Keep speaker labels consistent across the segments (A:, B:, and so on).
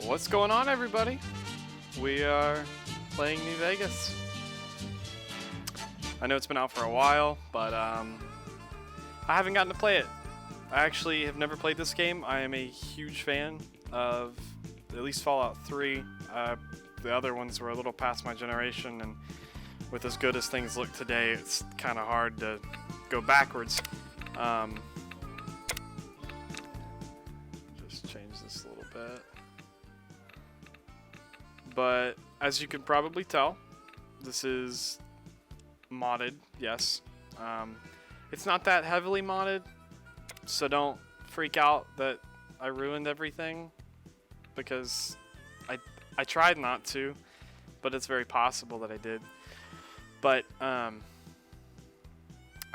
A: What's going on, everybody? We are playing New Vegas. I know it's been out for a while, but I haven't gotten to play it. I actually have never played this game. I am a huge fan of at least Fallout 3. The other ones were a little past my generation, and with as good as things look today, it's kind of hard to go backwards. Just change this a little bit. But as you can probably tell, this is modded, yes. It's not that heavily modded, so don't freak out that I ruined everything, because I tried not to, but it's very possible that I did. But I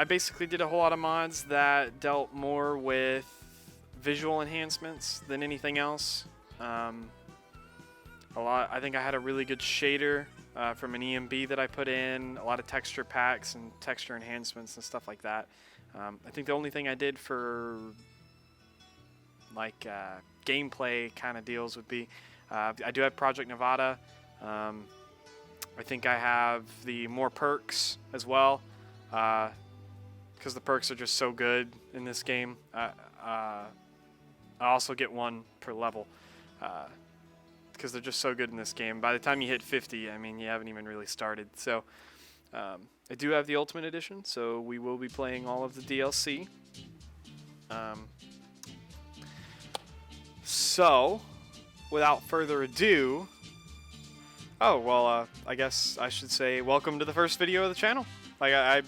A: basically did a whole lot of mods that dealt more with visual enhancements than anything else. I think I had a really good shader from an EMB that I put in, a lot of texture packs and texture enhancements and stuff like that. I think the only thing I did for like gameplay kind of deals would be I do have Project Nevada. I think I have the more perks as well, because the perks are just so good in this game. I also get one per level, because they're just so good in this game. By the time you hit 50, I mean, you haven't even really started. So I do have the Ultimate Edition, so we will be playing all of the DLC. So, without further ado, I guess I should say welcome to the first video of the channel. Like, I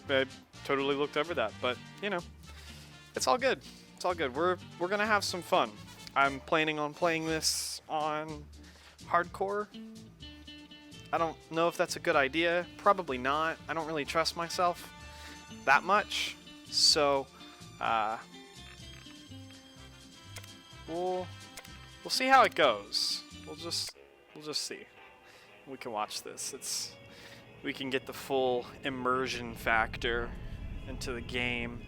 A: totally looked over that, but, you know, it's all good. It's all good. We're gonna have some fun. I'm planning on playing this on hardcore. I don't know if that's a good idea. Probably not. I don't really trust myself that much. So, we'll see how it goes. We'll just see. We can watch this. We can get the full immersion factor into the game.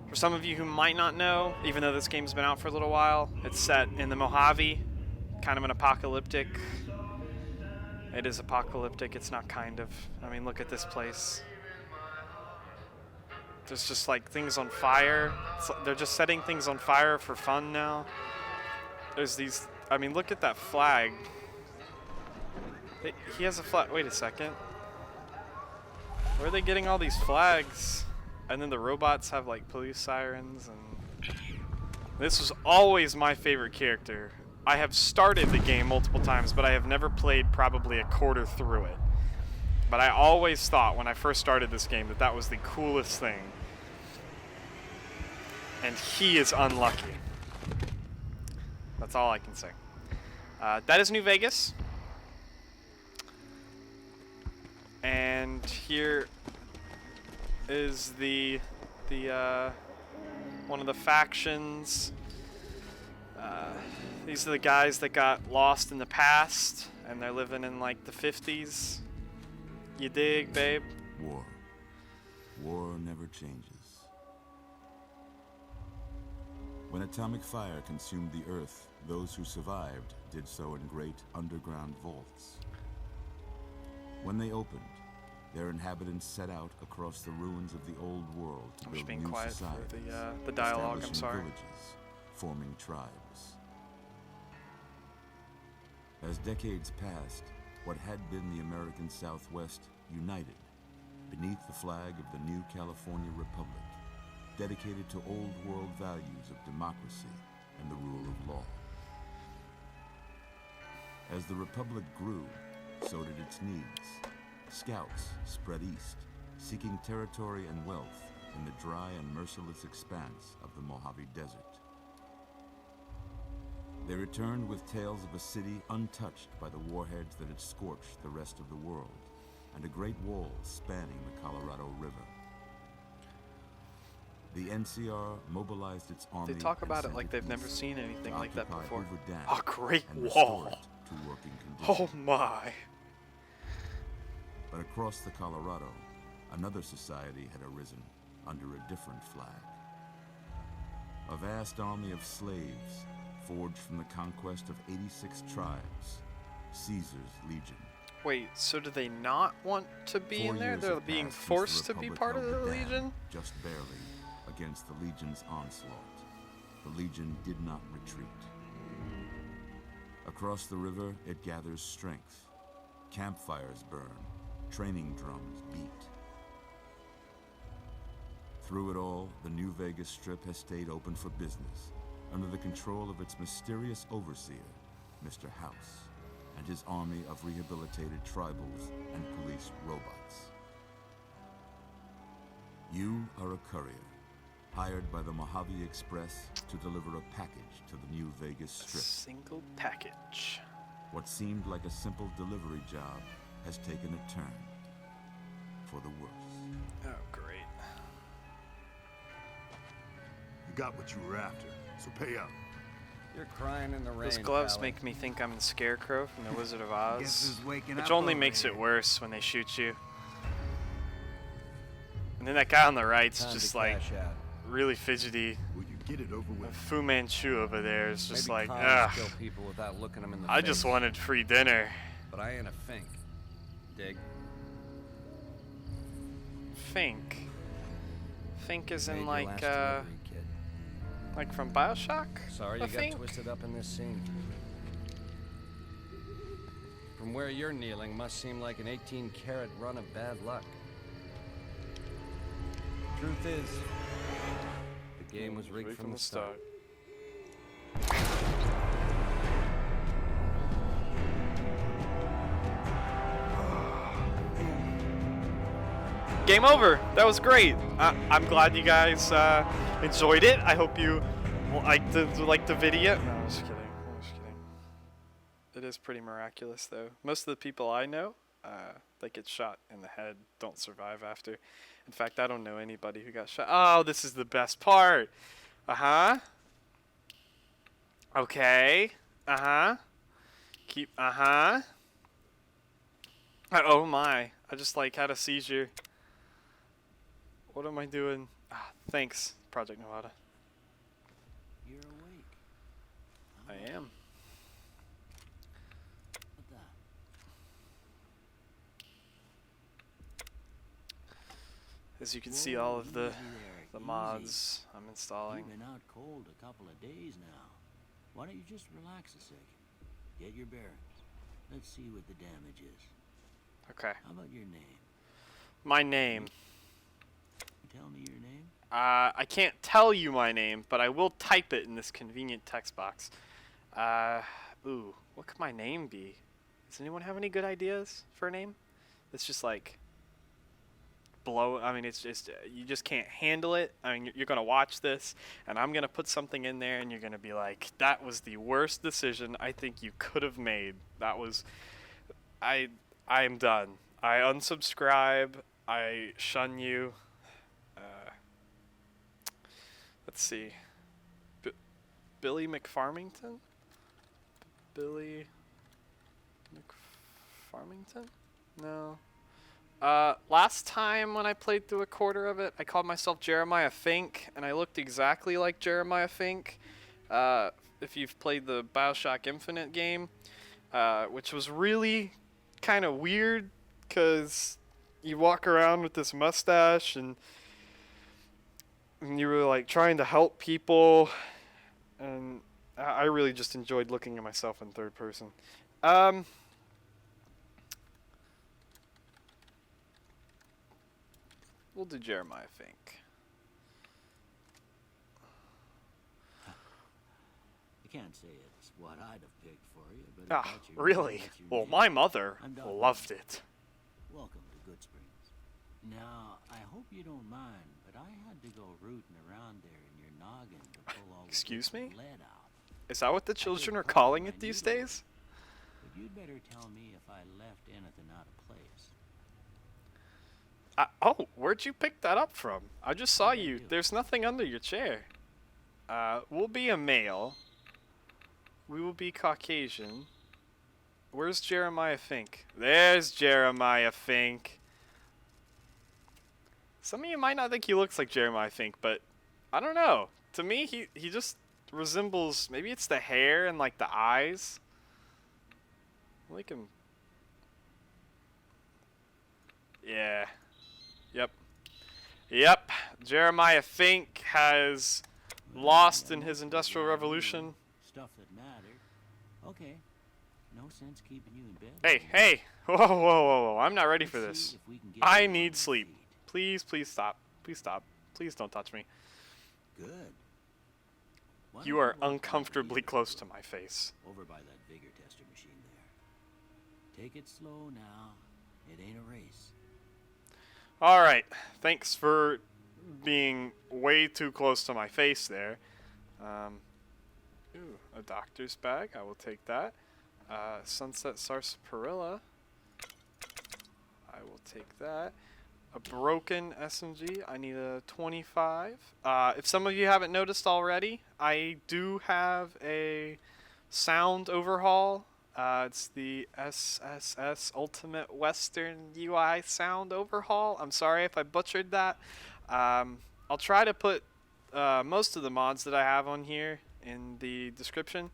A: For some of you who might not know, even though this game's been out for a little while, it's set in the Mojave, kind of an apocalyptic. It is apocalyptic, it's not kind of. I mean, look at this place. There's just like things on fire. They're just setting things on fire for fun now. There's these, I mean, look at that flag. He has a flag. Wait a second. Where are they getting all these flags? And then the robots have like police sirens, and this was always my favorite character. I have started the game multiple times, but I have never played probably a quarter through it. But I always thought when I first started this game that that was the coolest thing. And he is unlucky. That's all I can say. That is New Vegas. And here is the one of the factions. These are the guys that got lost in the past, and they're living in like the 50s. You dig, babe?
B: War never changes. When atomic fire consumed the earth, those who survived did so in great underground vaults. When they opened, their inhabitants set out across the ruins of the old world to build new societies,
A: for the dialogue. I'm sorry.
B: Villages, forming tribes. As decades passed, what had been the American Southwest united beneath the flag of the new California Republic, dedicated to old world values of democracy and the rule of law. As the Republic grew, so did its needs. Scouts spread east, seeking territory and wealth in the dry and merciless expanse of the Mojave Desert. They returned with tales of a city untouched by the warheads that had scorched the rest of the world, and a great wall spanning the Colorado River. The NCR mobilized its army.
A: They talk about it like they've never seen anything like that before.
B: A
A: great wall. Oh my.
B: But across the Colorado, another society had arisen under a different flag. A vast army of slaves, forged from the conquest of 86 tribes, Caesar's legion.
A: Wait, so do they not want to be
B: 4
A: in there?
B: years
A: They're
B: have
A: being
B: passed since
A: forced
B: the
A: to be
B: Republic
A: part of
B: held
A: the
B: dam,
A: Legion?
B: just barely, against the Legion's onslaught. The Legion did not retreat. Across the river, it gathers strength. Campfires burn, training drums beat. Through it all, the New Vegas Strip has stayed open for business, under the control of its mysterious overseer, Mr. House, and his army of rehabilitated tribals and police robots. You are a courier, hired by the Mojave Express to deliver a package to the New Vegas Strip.
A: Single package.
B: What seemed like a simple delivery job has taken a turn for the worse.
A: Oh, great.
C: You got what you were after, so pay up.
D: You're crying in the rain.
A: Those gloves
D: Pally.
A: make me think I'm the Scarecrow from The Wizard of Oz,
C: Guess who's waking
A: which
C: up
A: only
C: over
A: makes
C: here?
A: it worse when they shoot you. And then that guy on the right's
D: Time
A: just
D: to
A: like
D: cash out.
A: really fidgety.
C: Will you get it over with?
A: Fu Manchu over there is just
D: Maybe
A: like,
D: cons
A: ugh.
D: kill people without looking them in the
A: I
D: face.
A: just wanted free dinner.
D: But I ain't a Fink. Dig.
A: Fink. Fink is
D: Made
A: in
D: your
A: like
D: last delivery, kid.
A: like from BioShock?
D: Sorry
A: I
D: you got
A: think.
D: twisted up in this scene. From where you're kneeling must seem like an 18-carat run of bad luck. Truth is, the game was rigged from the start.
A: Game over. That was great. I'm glad you guys enjoyed it. I hope you liked the video. No, I'm just kidding. I'm just kidding. It is pretty miraculous, though. Most of the people I know that get shot in the head don't survive after. In fact, I don't know anybody who got shot. Oh, this is the best part. Uh-huh. Okay. Uh-huh. Keep, uh-huh. Oh my. I just like had a seizure. What am I doing? Ah, thanks, Project Nevada.
E: You're awake.
A: I am.
E: What the?
A: As you can see, all of the
E: Easy there,
A: the
E: easy.
A: mods I'm installing.
E: You've been out cold a couple of days now. Why don't you just relax a second? Get your bearings. Let's see what the damage is.
A: Okay.
E: How about your name?
A: My name.
E: Tell me your name.
A: I can't tell you my name, but I will type it in this convenient text box. Ooh, what could my name be? Does anyone have any good ideas for a name? It's just like I mean, it's just you just can't handle it. I mean, you're gonna watch this, and I'm gonna put something in there, and you're gonna be like, "That was the worst decision I think you could have made." That was, I am done. I unsubscribe. I shun you. Let's see. Billy McFarmington? Billy McFarmington? No. Last time when I played through a quarter of it, I called myself Jeremiah Fink, and I looked exactly like Jeremiah Fink. If you've played the BioShock Infinite game, which was really kind of weird, because you walk around with this mustache, and you were like trying to help people, and I really just enjoyed looking at myself in third person. We'll do Jeremiah Fink.
E: I can't say it's what I'd have picked for you, but if
A: Ah,
E: that's your name,
A: really?
E: that's your
A: Well,
E: name.
A: my mother
E: I'm done.
A: loved it.
E: Welcome to Good Springs. Now, I hope you don't mind, but I had to go rooting around there in your noggin to pull all the
A: Excuse
E: bits of
A: me?
E: lead out.
A: Is that what the
E: I
A: children
E: did
A: are
E: put
A: calling
E: my
A: it these
E: needle,
A: days?
E: But you'd better tell me if I left anything out of place.
A: Oh, where'd you pick that up from? I just saw
E: How'd I
A: you.
E: do?
A: There's nothing under your chair. We'll be a male. We will be Caucasian. Where's Jeremiah Fink? There's Jeremiah Fink. Some of you might not think he looks like Jeremiah Fink, but I don't know. to me, he just resembles, maybe it's the hair and like the eyes. I like him. Yeah. Yep. Yep. Jeremiah Fink has lost in his Industrial Revolution.
E: Stuff that mattered. Okay. No sense keeping you in bed.
A: Hey, hey. Whoa, whoa, whoa, whoa. I'm not ready for
E: Let's
A: this.
E: see if we can get
A: I
E: you
A: need
E: on
A: sleep.
E: your feet.
A: Please, please stop. Please stop. Please don't touch me.
E: Good. Why
A: You
E: don't
A: are
E: walk down
A: uncomfortably
E: here
A: close to my face.
E: over by that vigor tester machine there. Take it slow now. It ain't a race.
A: Alright. Thanks for being way too close to my face there. Ooh, a doctor's bag. I will take that. Sunset Sarsaparilla. I will take that. A broken SMG. I need a 25. If some of you haven't noticed already, I do have a sound overhaul. It's the SSS Ultimate Western UI sound overhaul. I'm sorry if I butchered that. I'll try to put most of the mods that I have on here in the description.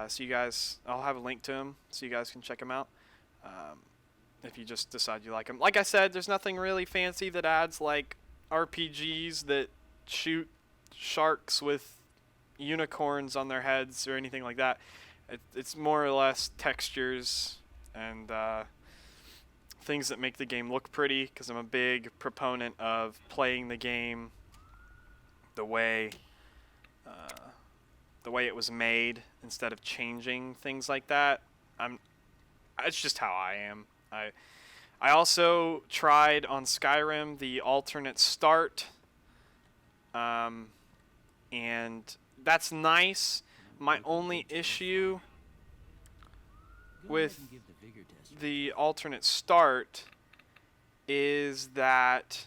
A: So you guys, I'll have a link to them so you guys can check them out. If you just decide you like them. Like I said, there's nothing really fancy that adds like RPGs that shoot sharks with unicorns on their heads or anything like that. It's more or less textures and things that make the game look pretty, because I'm a big proponent of playing the game the way it was made instead of changing things like that. It's just how I am. I also tried on Skyrim the alternate start, and that's nice. My only issue with the alternate start is that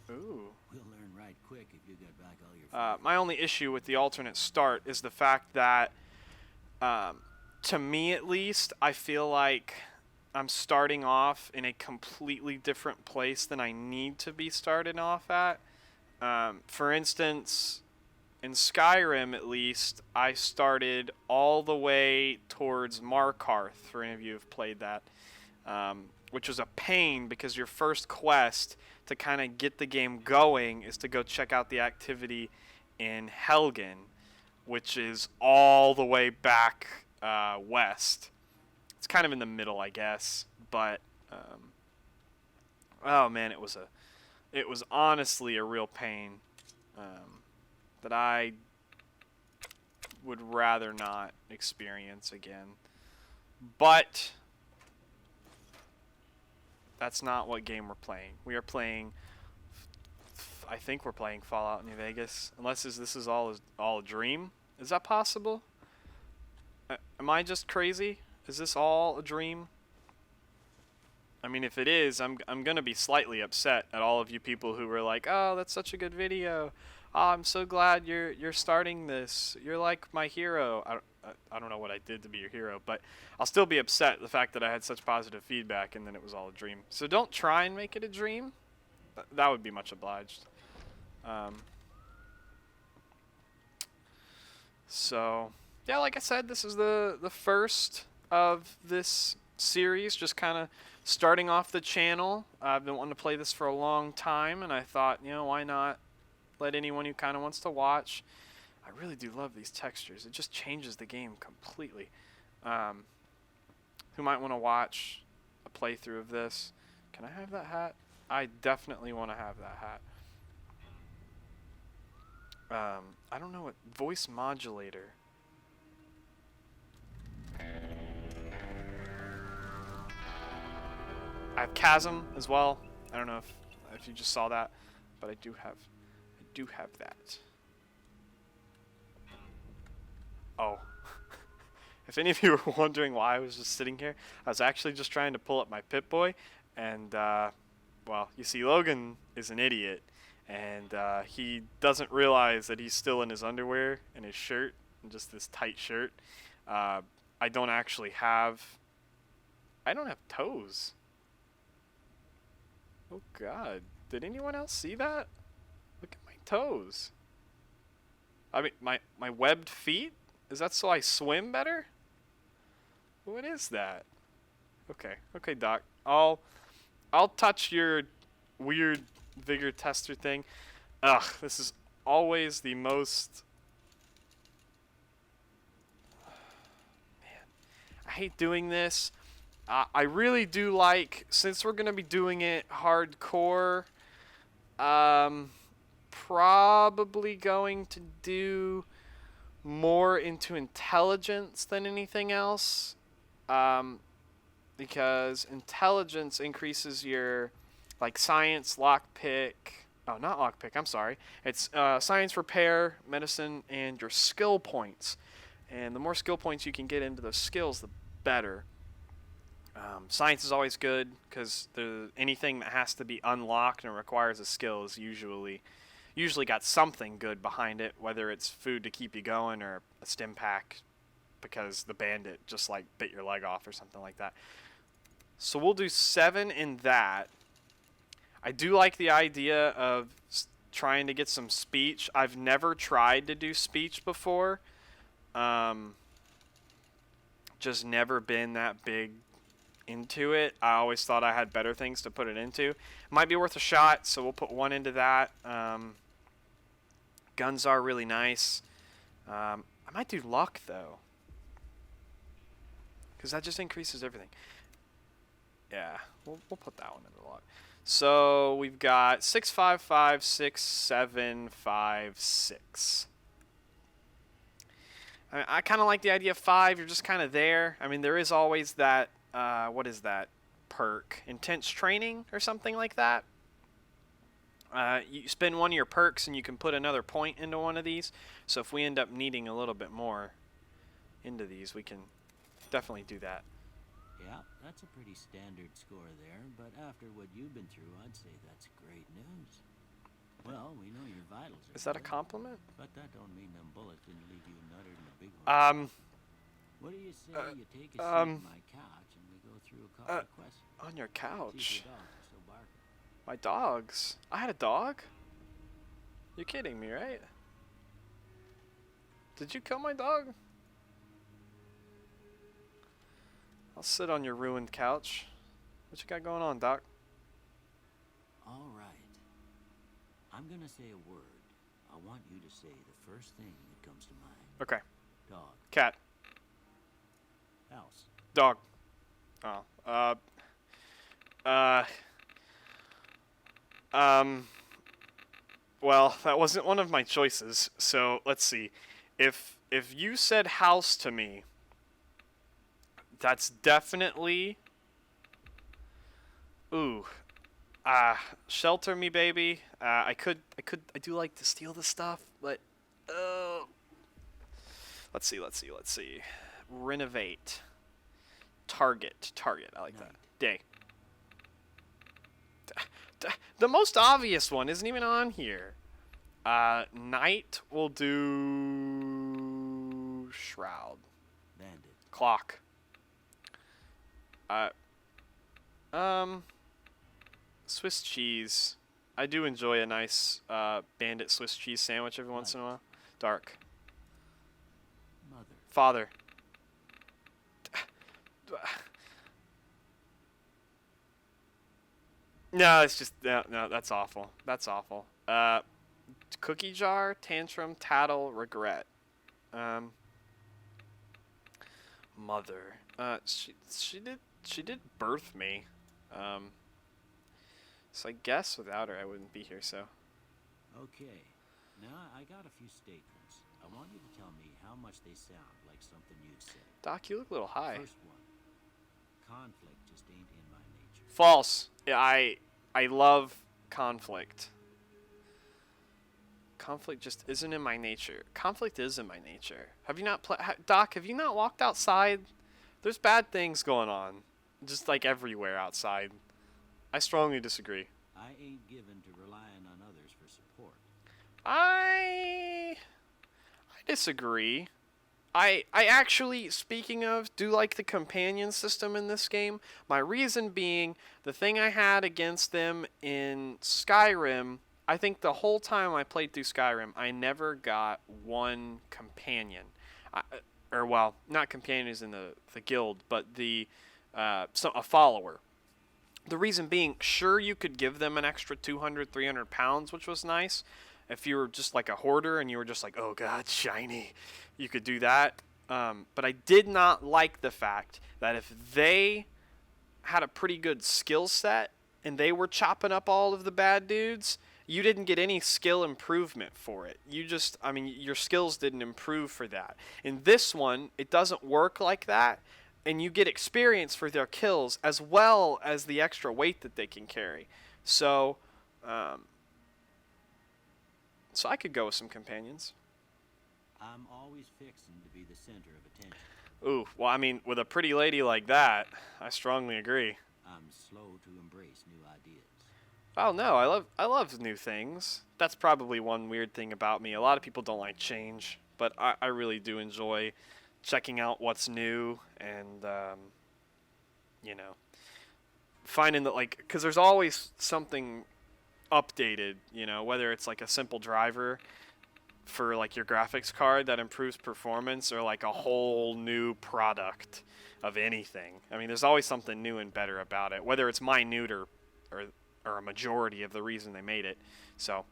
E: We'll learn right quick if you get back all your
A: my only issue with the alternate start is the fact that to me at least, I feel like I'm starting off in a completely different place than I need to be started off at. For instance, in Skyrim at least, I started all the way towards Markarth, for any of you who've played that, which was a pain because your first quest to kind of get the game going is to go check out the activity in Helgen, which is all the way back west. It's kind of in the middle, I guess, but oh man, it was honestly a real pain that I would rather not experience again. But that's not what game we're playing. We are playing, I think we're playing Fallout New Vegas, unless this is all a dream. Is that possible? Am I just crazy? Is this all a dream? I mean, if it is, I'm gonna be slightly upset at all of you people who were like, "Oh, that's such a good video. Oh, I'm so glad you're starting this. You're like my hero." I don't know what I did to be your hero, but I'll still be upset at the fact that I had such positive feedback and then it was all a dream. So don't try and make it a dream. That would be much obliged. So yeah, like I said, this is the first of this series, just kind of starting off the channel. I've been wanting to play this for a long time, and I thought, you know, why not let anyone who kind of wants to watch. I really do love these textures. It just changes the game completely. Who might want to watch a playthrough of this? Can I have that hat? I definitely want to have that hat. I don't know what voice modulator. I have Chasm as well. I don't know if you just saw that, but I do have that. Oh. If any of you were wondering why I was just sitting here, I was actually just trying to pull up my Pip-Boy, and well, you see Logan is an idiot, and he doesn't realize that he's still in his underwear and his shirt, and just this tight shirt. I don't have toes. Oh god, did anyone else see that? Look at my toes. I mean, my webbed feet? Is that so I swim better? What is that? Okay. Okay, Doc. I'll touch your weird vigor tester thing. Ugh, this is always the most... Man, I hate doing this. I really do like, since we're going to be doing it hardcore, probably going to do more into intelligence than anything else. Because intelligence increases your, like, science, lockpick. Oh, not lockpick, I'm sorry. It's science, repair, medicine, and your skill points. And the more skill points you can get into those skills, the better. Science is always good because anything that has to be unlocked and requires a skill is usually got something good behind it, whether it's food to keep you going or a stim pack because the bandit just like bit your leg off or something like that. So we'll do 7 in that. I do like the idea of trying to get some speech. I've never tried to do speech before. Just never been that big into it. I always thought I had better things to put it into. Might be worth a shot, so we'll put 1 into that. Guns are really nice. I might do luck though, because that just increases everything. Yeah, we'll put that one into luck. So we've got 6, 5, 5, 6, 7, 5, 6. I kind of like the idea of 5. You're just kind of there. I mean, there is always that. What is that perk? Intense training or something like that. You spend one of your perks and you can put another point into one of these. So if we end up needing a little bit more into these, we can definitely do that.
E: Yeah, that's a pretty standard score there, but after what you've been through, I'd say that's great news. Well, we know your vitals are
A: Is that a
E: good,
A: compliment?
E: but that don't mean them bullets didn't leave you nuttered in a big one. What do you say you take a seat on my couch and we go through a couple of questions?
A: On your
E: See if
A: couch?
E: your dogs are still barking.
A: My dogs? I had a dog? You're kidding me, right? Did you kill my dog? I'll sit on your ruined couch. What you got going on, Doc?
E: All right. I'm gonna say a word. I want you to say the first thing that comes to mind.
A: Okay.
E: Dog.
A: Cat.
E: House.
A: Dog. Oh. Well, that wasn't one of my choices. So let's see. If you said house to me, that's definitely. Ooh. Shelter me, baby. I do like to steal the stuff, but. Let's see. Renovate. Target. I like that. Day. The most obvious one isn't even on here. Night will do shroud.
E: Bandit.
A: Clock. Swiss cheese. I do enjoy a nice bandit Swiss cheese sandwich every once in a while. Dark.
E: Mother.
A: Father. No, it's just no. That's awful. That's awful. Cookie jar, tantrum, tattle, regret. Mother. She did birth me. So I guess without her I wouldn't be here. So.
E: Okay. Now I got a few statements. I want you to tell me how much they sound like something you'd say.
A: Doc, you look a little high.
E: First one. Conflict just ain't in my nature.
A: False. I love conflict. Conflict just isn't in my nature. Conflict is in my nature. Have you not Doc, have you not walked outside? There's bad things going on. Just like everywhere outside. I strongly disagree.
E: I ain't given to relying on others for support.
A: I disagree. I actually, speaking of, do like the companion system in this game. My reason being, the thing I had against them in Skyrim, I think the whole time I played through Skyrim, I never got one companion. Or, well, not companions in the guild, but a follower. The reason being, sure, you could give them an extra 200, 300 pounds, which was nice. If you were just like a hoarder and you were just like, oh god, shiny, you could do that. But I did not like the fact that if they had a pretty good skill set and they were chopping up all of the bad dudes, you didn't get any skill improvement for it. Your skills didn't improve for that. In this one, it doesn't work like that, and you get experience for their kills as well as the extra weight that they can carry. So I could go with some companions.
E: I'm always fixing to be the center of attention.
A: Ooh, well, I mean, with a pretty lady like that, I strongly agree.
E: I'm slow to embrace new ideas.
A: Oh no, I love new things. That's probably one weird thing about me. A lot of people don't like change, but I really do enjoy checking out what's new and finding that, like, because there's always something updated, whether it's like a simple driver for like your graphics card that improves performance or like a whole new product of anything. I mean, there's always something new and better about it, whether it's minute or a majority of the reason they made it. So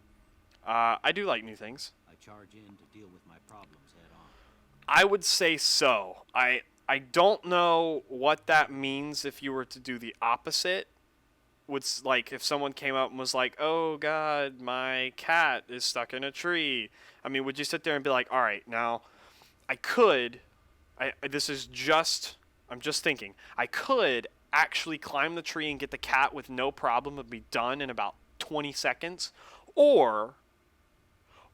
A: I do like new things.
E: I charge in to deal with my problems head on.
A: I would say so. I don't know what that means if you were to do the opposite. Would, like, if someone came up and was like, oh god, my cat is stuck in a tree. I mean, would you sit there and be like, all right, now I'm just thinking, I could actually climb the tree and get the cat with no problem and be done in about 20 seconds, or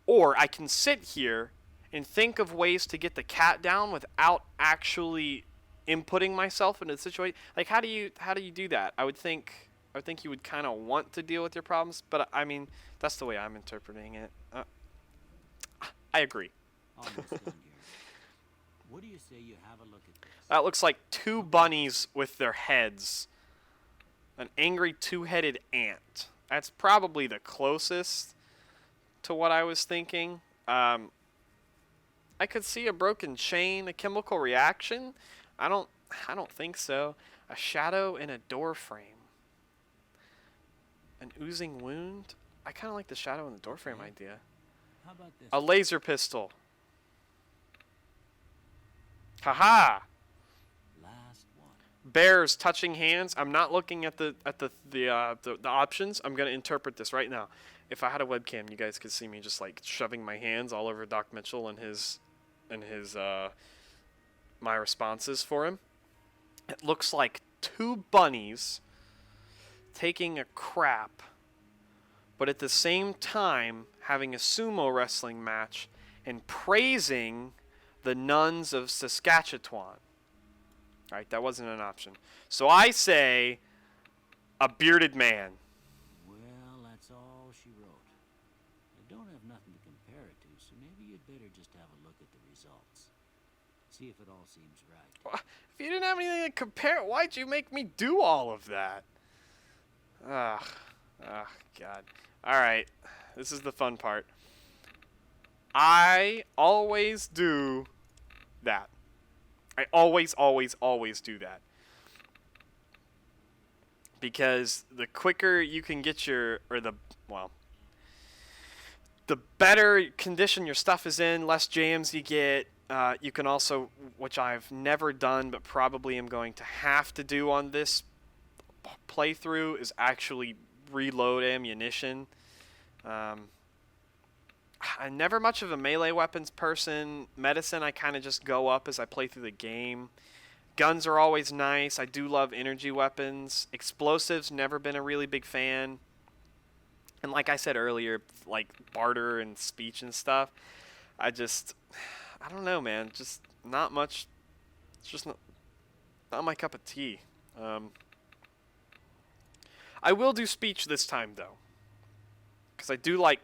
A: I can sit here and think of ways to get the cat down without actually inputting myself into the situation. Like, how do you do that? I would think you would kind of want to deal with your problems, but I mean, that's the way I'm interpreting it. I agree.
E: Almost done here. What do you say you have a look at this?
A: That looks like two bunnies with their heads. An angry two-headed ant. That's probably the closest to what I was thinking. I could see a broken chain, a chemical reaction. I don't think so. A shadow in a door frame. An oozing wound. I kind of like the shadow in the door frame idea.
E: How about this?
A: A laser pistol. Haha.
E: Last one.
A: Bears touching hands. I'm not looking at the options. I'm gonna interpret this right now. If I had a webcam, you guys could see me just like shoving my hands all over Doc Mitchell and his my responses for him. It looks like two bunnies taking a crap, but at the same time having a sumo wrestling match and praising the nuns of Saskatchewan. Alright, that wasn't an option. So I say a bearded man.
E: Well, that's all she wrote. I don't have nothing to compare it to, so maybe you'd better just have a look at the results. See if it all seems right.
A: If you didn't have anything to compare, why'd you make me do all of that? Ugh, God. Alright, this is the fun part. I always do that. I always do that. Because the quicker you can get the better condition your stuff is in, less jams you get. You can also, which I've never done but probably am going to have to do on this playthrough, is actually reload ammunition. I'm never much of a melee weapons person. Medicine, I kind of just go up as I play through the game. Guns are always nice. I do love energy weapons. Explosives, never been a really big fan. And like I said earlier, like barter and speech and stuff, I don't know, man. Just not much. It's just not my cup of tea. I will do speech this time, though, because I do like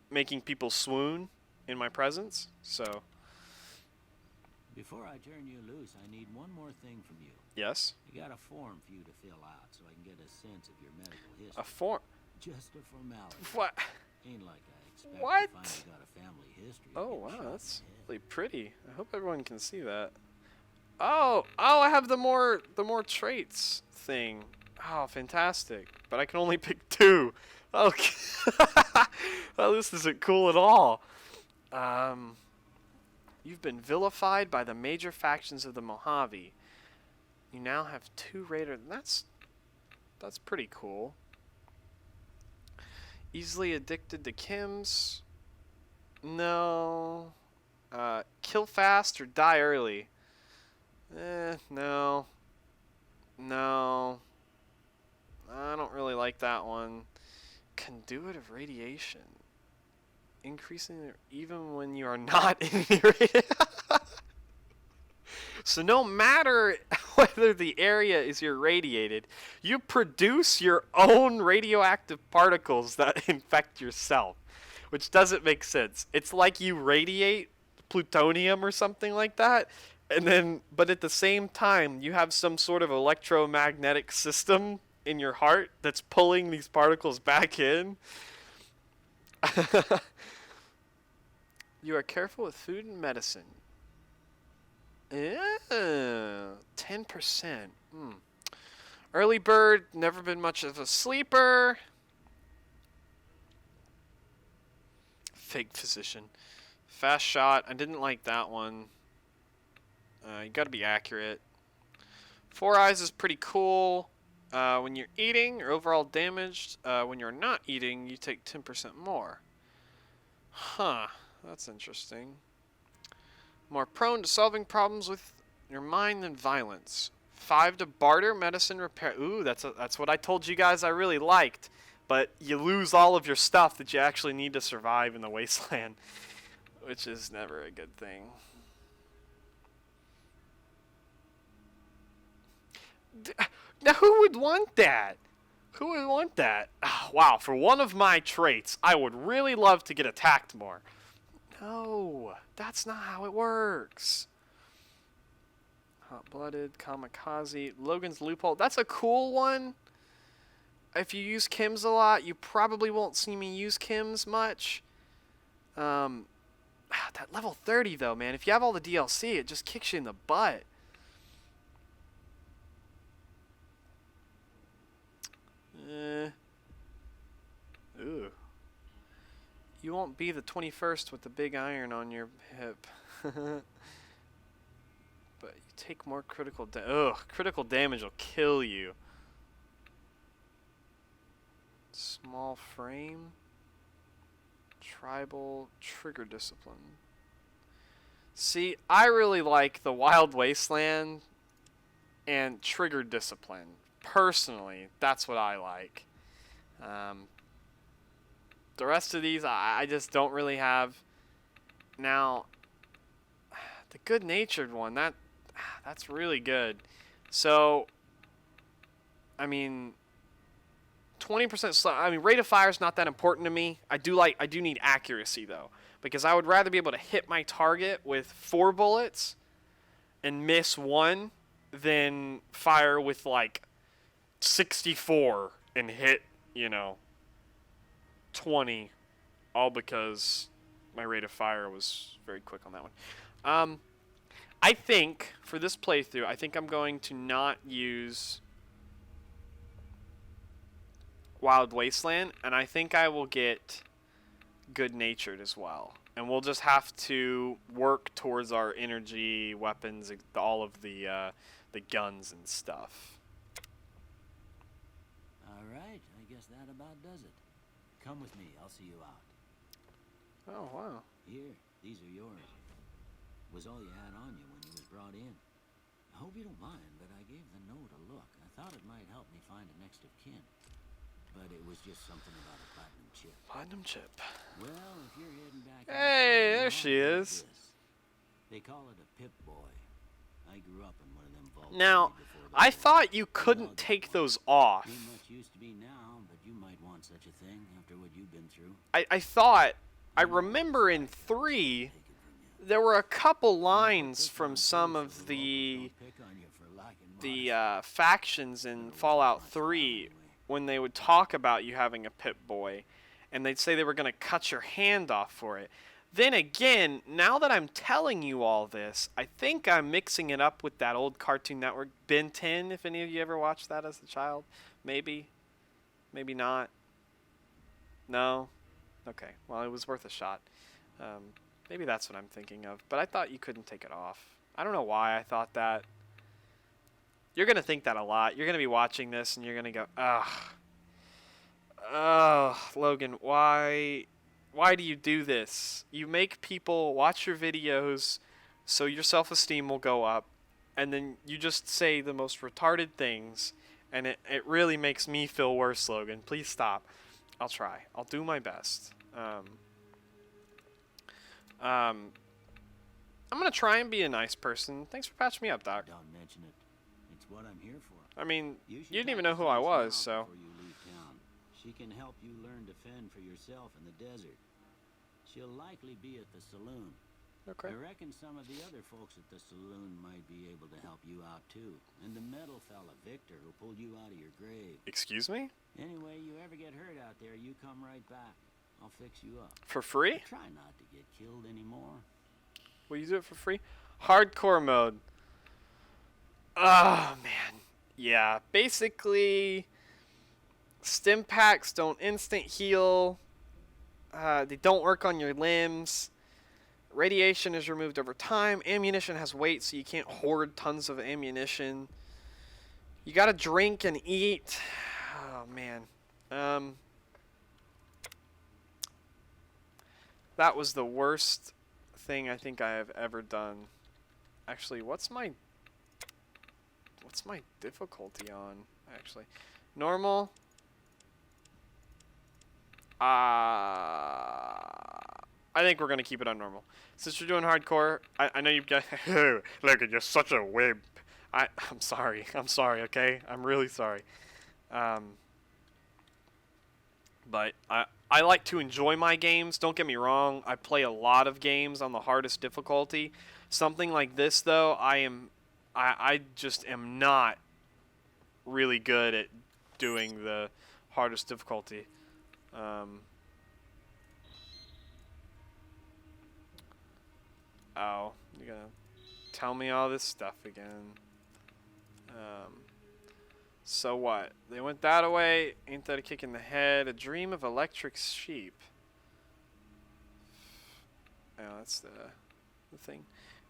A: making people swoon in my presence, so...
E: Before I turn you loose, I need one more thing from you.
A: Yes?
E: I got a form for you to fill out so I can get a sense of your medical history.
A: A form?
E: Just a formality.
A: What?
E: Ain't like I expect
A: What?
E: to find you got a family history. of
A: Oh
E: getting shot
A: wow,
E: in
A: that's
E: the head.
A: really pretty. I hope everyone can see that. Oh, I have the more traits thing. Oh, fantastic! But I can only pick 2. Okay. Well, this isn't cool at all. You've been vilified by the major factions of the Mojave. You now have 2 Raider. That's pretty cool. Easily addicted to chems. No. Kill fast or die early. No. No. I don't really like that one. Conduit of radiation. Increasing even when you are not irradiated. So no matter whether the area is irradiated, you produce your own radioactive particles that infect yourself, which doesn't make sense. It's like you radiate plutonium or something like that, and then, but at the same time, you have some sort of electromagnetic system in your heart that's pulling these particles back in. You are careful with food and medicine. 10%. Early bird, never been much of a sleeper. Fake physician. Fast shot, I didn't like that one. You gotta be accurate. 4 eyes is pretty cool. When you're eating, or overall damaged. When you're not eating, you take 10% more. Huh, that's interesting. More prone to solving problems with your mind than violence. 5 to barter, medicine, repair. Ooh, that's what I told you guys I really liked. But you lose all of your stuff that you actually need to survive in the wasteland, which is never a good thing. Now, who would want that? Who would want that? Oh, wow, for one of my traits, I would really love to get attacked more. No, that's not how it works. Hot-blooded, kamikaze, Logan's loophole. That's a cool one. If you use chems a lot, you probably won't see me use chems much. That level 30 though, man. If you have all the DLC, it just kicks you in the butt. Ooh. You won't be the 21st with the big iron on your hip. But you take more critical critical damage will kill you. Small frame. Tribal trigger discipline. See, I really like the Wild Wasteland and trigger discipline. Personally, that's what I like. The rest of these, I just don't really have. Now, the good-natured one, that's really good. So, I mean, 20% slow. I mean, rate of fire is not that important to me. I do need accuracy though, because I would rather be able to hit my target with 4 bullets and miss 1 than fire with like 64 and hit, 20, all because my rate of fire was very quick on that one. I think for this playthrough, I think I'm going to not use Wild Wasteland, and I think I will get good-natured as well. And we'll just have to work towards our energy, weapons, all of the guns and stuff.
E: All right, I guess that about does it. Come with me, I'll see you out.
A: Oh, wow.
E: Here, these are yours. Was all you had on you when you was brought in. I hope you don't mind, but I gave the note a look. I thought it might help me find a next of kin. But it was just something about a platinum chip.
A: Platinum chip.
E: Well, if you're heading back...
A: Hey, there she is.
E: They call it a Pip-Boy. I grew up in one of them vaults.
A: Now, I thought you couldn't take those off.
E: Ain't much used to be now, but you might want such a thing after what you've been through.
A: I remember in 3, there were a couple lines from some of the factions in Fallout 3 when they would talk about you having a Pip-Boy, and they'd say they were going to cut your hand off for it. Then again, now that I'm telling you all this, I think I'm mixing it up with that old Cartoon Network, Ben 10, if any of you ever watched that as a child. Maybe. Maybe not. No? Okay. Well, it was worth a shot. Maybe that's what I'm thinking of. But I thought you couldn't take it off. I don't know why I thought that. You're going to think that a lot. You're going to be watching this and you're going to go, ugh. Ugh, Logan, why do you do this? You make people watch your videos so your self-esteem will go up, and then you just say the most retarded things, and it really makes me feel worse, Logan. Please stop. I'll try. I'll do my best. I'm going to try and be a nice person. Thanks for patching me up, Doc.
E: Don't mention it. It's what I'm here for.
A: I mean,
E: You
A: you
E: should
A: didn't even
E: talk
A: know
E: to
A: who I
E: Fink
A: was,
E: now
A: so...
E: before you leave town. She can help you learn to fend for yourself in the desert. She'll likely be at the saloon.
A: Okay.
E: I reckon some of the other folks at the saloon might be able to help you out too. And the metal fella, Victor, who pulled you out of your grave.
A: Excuse me?
E: Anyway, you ever get hurt out there, you come right back. I'll fix you up.
A: For free?
E: But try not to get killed anymore.
A: Will you do it for free? Hardcore mode. Oh, man. Yeah, basically, stim packs don't instant heal. They don't work on your limbs. Radiation is removed over time. Ammunition has weight, so you can't hoard tons of ammunition. You gotta drink and eat. Oh, man. That was the worst thing I think I have ever done. Actually, what's my difficulty on? Actually, normal. I think we're gonna keep it on normal. Since you're doing hardcore, I know you've got. Look, you're such a wimp. I'm sorry. I'm sorry. Okay, I'm really sorry. But I like to enjoy my games. Don't get me wrong. I play a lot of games on the hardest difficulty. Something like this, though, I just am not really good at doing the hardest difficulty. Oh, you're gonna tell me all this stuff again. So what? They went that way. Ain't that a kick in the head? A dream of electric sheep. Oh, that's the thing.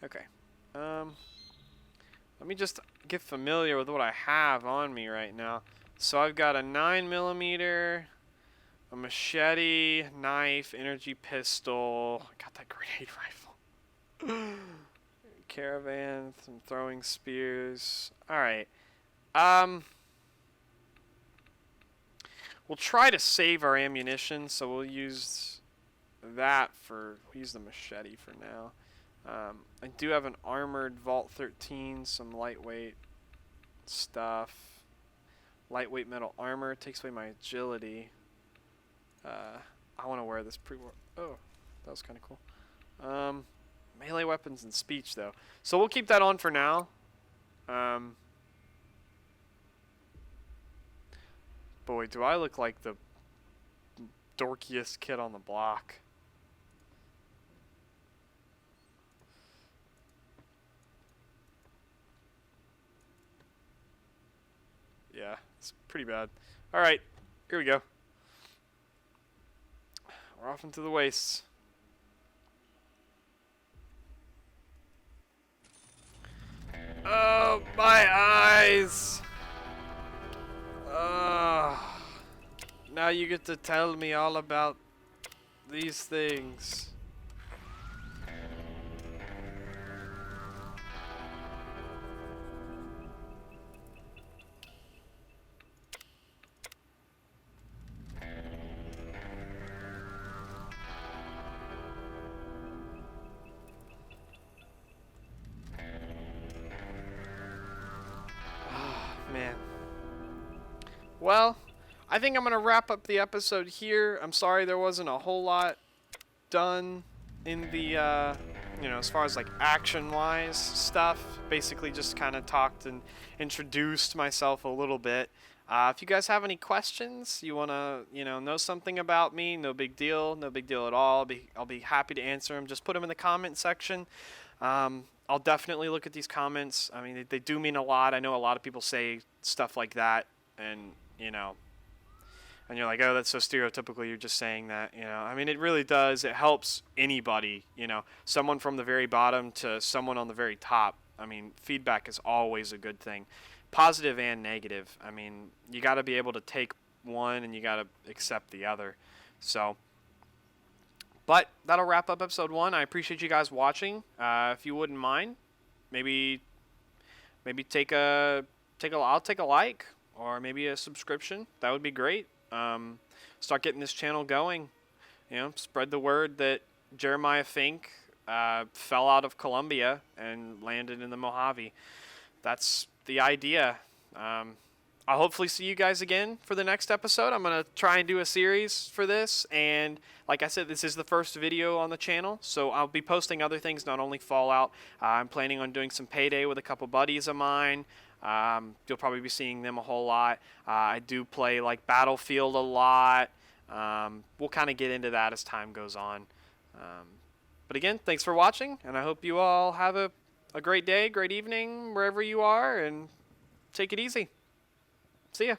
A: Okay. Let me just get familiar with what I have on me right now. So I've got a 9mm, a machete, knife, energy pistol. I got that grenade rifle. Caravan, some throwing spears. Alright. We'll try to save our ammunition, so we'll use that for... We'll use the machete for now. I do have an armored Vault 13, some lightweight stuff. Lightweight metal armor takes away my agility. I want to wear this pre-war... Oh, that was kind of cool. Melee weapons and speech, though. So we'll keep that on for now. Boy, do I look like the dorkiest kid on the block. Yeah, it's pretty bad. Alright, here we go. We're off into the wastes. Oh, my eyes! Now you get to tell me all about these things. Man. Well, I think I'm going to wrap up the episode here. I'm sorry there wasn't a whole lot done in the, you know, as far as like action-wise stuff. Basically just kind of talked and introduced myself a little bit. If you guys have any questions, you want to, know something about me, no big deal, no big deal at all. I'll be happy to answer them. Just put them in the comment section. I'll definitely look at these comments. I mean, they do mean a lot. I know a lot of people say stuff like that, and, and you're like, oh, that's so stereotypical. You're just saying that, I mean, it really does. It helps anybody, someone from the very bottom to someone on the very top. I mean, feedback is always a good thing, positive and negative. I mean, you got to be able to take one and you got to accept the other. So, but that'll wrap up episode 1. I appreciate you guys watching. If you wouldn't mind, maybe I'll take a like or maybe a subscription. That would be great. Start getting this channel going. Spread the word that Jeremiah Fink fell out of Colombia and landed in the Mojave. That's the idea. I'll hopefully see you guys again for the next episode. I'm going to try and do a series for this. And like I said, this is the first video on the channel. So I'll be posting other things, not only Fallout. I'm planning on doing some Payday with a couple buddies of mine. You'll probably be seeing them a whole lot. I do play like Battlefield a lot. We'll kind of get into that as time goes on. But again, thanks for watching. And I hope you all have a great day, great evening, wherever you are. And take it easy. See ya.